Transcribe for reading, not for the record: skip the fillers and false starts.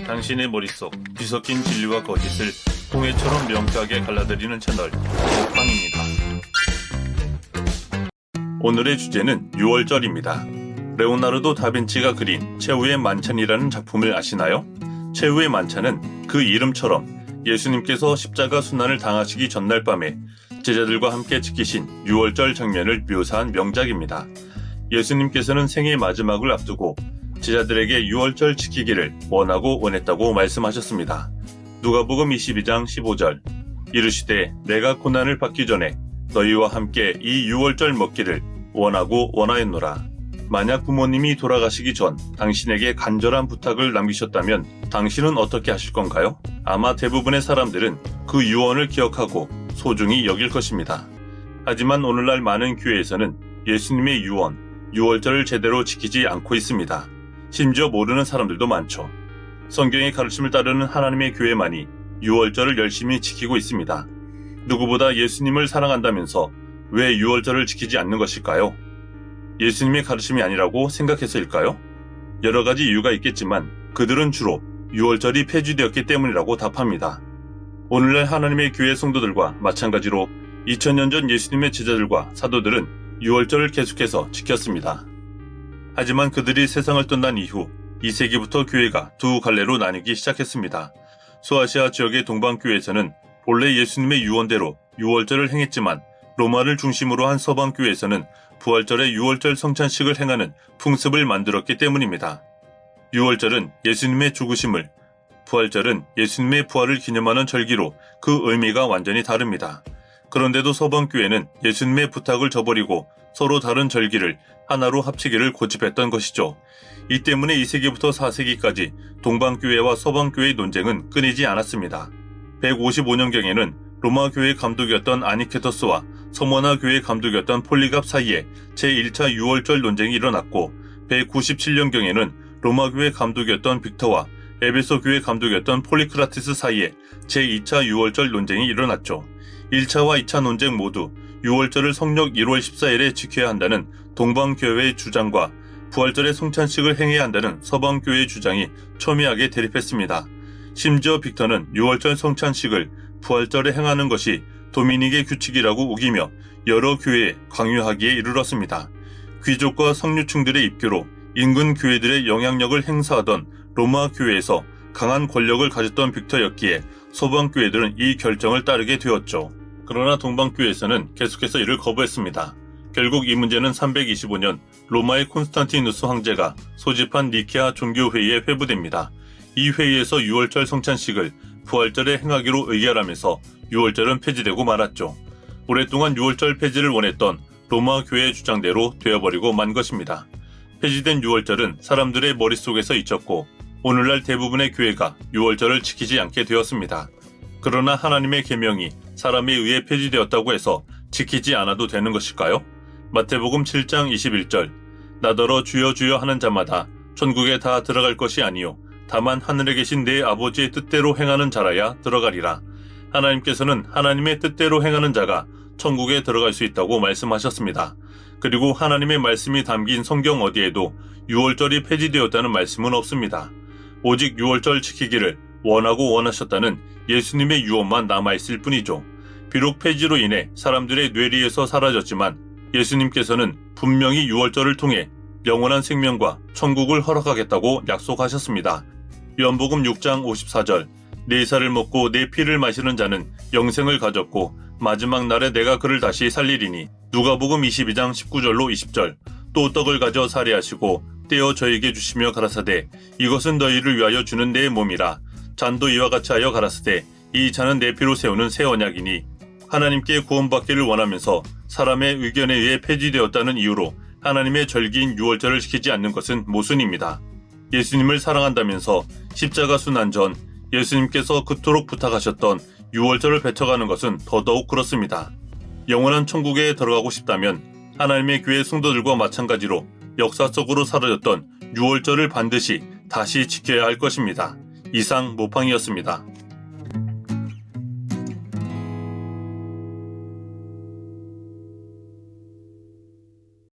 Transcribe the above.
당신의 머릿속 뒤섞인 진리와 거짓을 공예처럼 명쾌하게 갈라드리는 채널 모팡입니다. 오늘의 주제는 6월절입니다. 레오나르도 다빈치가 그린 최후의 만찬이라는 작품을 아시나요? 최후의 만찬은 그 이름처럼 예수님께서 십자가 순환을 당하시기 전날 밤에 제자들과 함께 지키신 6월절 장면을 묘사한 명작입니다. 예수님께서는 생애 마지막을 앞두고 제자들에게 6월절 지키기를 원하고 원했다고 말씀하셨습니다. 누가복음 22장 15절 이르시되 내가 고난을 받기 전에 너희와 함께 이 6월절 먹기를 원하고 원하였노라. 만약 부모님이 돌아가시기 전 당신에게 간절한 부탁을 남기셨다면 당신은 어떻게 하실 건가요? 아마 대부분의 사람들은 그 유언을 기억하고 소중히 여길 것입니다. 하지만 오늘날 많은 교회에서는 예수님의 유언, 6월절을 제대로 지키지 않고 있습니다. 심지어 모르는 사람들도 많죠. 성경의 가르침을 따르는 하나님의 교회만이 6월절을 열심히 지키고 있습니다. 누구보다 예수님을 사랑한다면서 왜 6월절을 지키지 않는 것일까요? 예수님의 가르침이 아니라고 생각해서일까요? 여러 가지 이유가 있겠지만 그들은 주로 6월절이 폐지되었기 때문이라고 답합니다. 오늘날 하나님의 교회 성도들과 마찬가지로 2000년 전 예수님의 제자들과 사도들은 6월절을 계속해서 지켰습니다. 하지만 그들이 세상을 떠난 이후 2세기부터 교회가 두 갈래로 나뉘기 시작했습니다. 소아시아 지역의 동방교회에서는 본래 예수님의 유언대로 6월절을 행했지만 로마를 중심으로 한 서방교회에서는 부활절에 6월절 성찬식을 행하는 풍습을 만들었기 때문입니다. 6월절은 예수님의 죽으심을, 부활절은 예수님의 부활을 기념하는 절기로 그 의미가 완전히 다릅니다. 그런데도 서방교회는 예수님의 부탁을 저버리고 서로 다른 절기를 하나로 합치기를 고집했던 것이죠. 이 때문에 2세기부터 4세기까지 동방교회와 서방교회의 논쟁은 끊이지 않았습니다. 155년경에는 로마교회 감독이었던 아니케토스와 서머나교회 감독이었던 폴리갑 사이에 제1차 6월절 논쟁이 일어났고 197년경에는 로마교회 감독이었던 빅터와 에베소교회 감독이었던 폴리크라티스 사이에 제2차 6월절 논쟁이 일어났죠. 1차와 2차 논쟁 모두 6월절을 성력 1월 14일에 지켜야 한다는 동방교회의 주장과 부활절의 성찬식을 행해야 한다는 서방교회의 주장이 첨예하게 대립했습니다. 심지어 빅터는 6월절 성찬식을 부활절에 행하는 것이 도미닉의 규칙이라고 우기며 여러 교회에 강요하기에 이르렀습니다. 귀족과 성류층들의 입교로 인근 교회들의 영향력을 행사하던 로마 교회에서 강한 권력을 가졌던 빅터였기에 서방교회들은 이 결정을 따르게 되었죠. 그러나 동방교회에서는 계속해서 이를 거부했습니다. 결국 이 문제는 325년 로마의 콘스탄티누스 황제가 소집한 니케아 종교회의에 회부됩니다. 이 회의에서 6월절 성찬식을 부활절에 행하기로 의결하면서 6월절은 폐지되고 말았죠. 오랫동안 6월절 폐지를 원했던 로마 교회의 주장대로 되어버리고 만 것입니다. 폐지된 6월절은 사람들의 머릿속에서 잊혔고 오늘날 대부분의 교회가 6월절을 지키지 않게 되었습니다. 그러나 하나님의 계명이 사람에 의해 폐지되었다고 해서 지키지 않아도 되는 것일까요? 마태복음 7장 21절 나더러 주여 주여 하는 자마다 천국에 다 들어갈 것이 아니요 다만 하늘에 계신 내 아버지의 뜻대로 행하는 자라야 들어가리라. 하나님께서는 하나님의 뜻대로 행하는 자가 천국에 들어갈 수 있다고 말씀하셨습니다. 그리고 하나님의 말씀이 담긴 성경 어디에도 6월절이 폐지되었다는 말씀은 없습니다. 오직 6월절 지키기를 원하고 원하셨다는 예수님의 유언만 남아있을 뿐이죠. 비록 폐지로 인해 사람들의 뇌리에서 사라졌지만 예수님께서는 분명히 6월절을 통해 영원한 생명과 천국을 허락하겠다고 약속하셨습니다. 요한복음 6장 54절 내 살을 먹고 내 피를 마시는 자는 영생을 가졌고 마지막 날에 내가 그를 다시 살리리니 누가복음 22장 19절로 20절 또 떡을 가져 살해하시고 떼어 저에게 주시며 가라사대 이것은 너희를 위하여 주는 내 몸이라 잔도 이와 같이 하여 가라사대 이 잔은 내 피로 세우는 새 언약이니 하나님께 구원받기를 원하면서 사람의 의견에 의해 폐지되었다는 이유로 하나님의 절기인 6월절을 지키지 않는 것은 모순입니다. 예수님을 사랑한다면서 십자가 순환 전 예수님께서 그토록 부탁하셨던 6월절을 배척하는 것은 더더욱 그렇습니다. 영원한 천국에 들어가고 싶다면 하나님의 교회 성도들과 마찬가지로 역사 속으로 사라졌던 6월절을 반드시 다시 지켜야 할 것입니다. 이상 모팡이었습니다.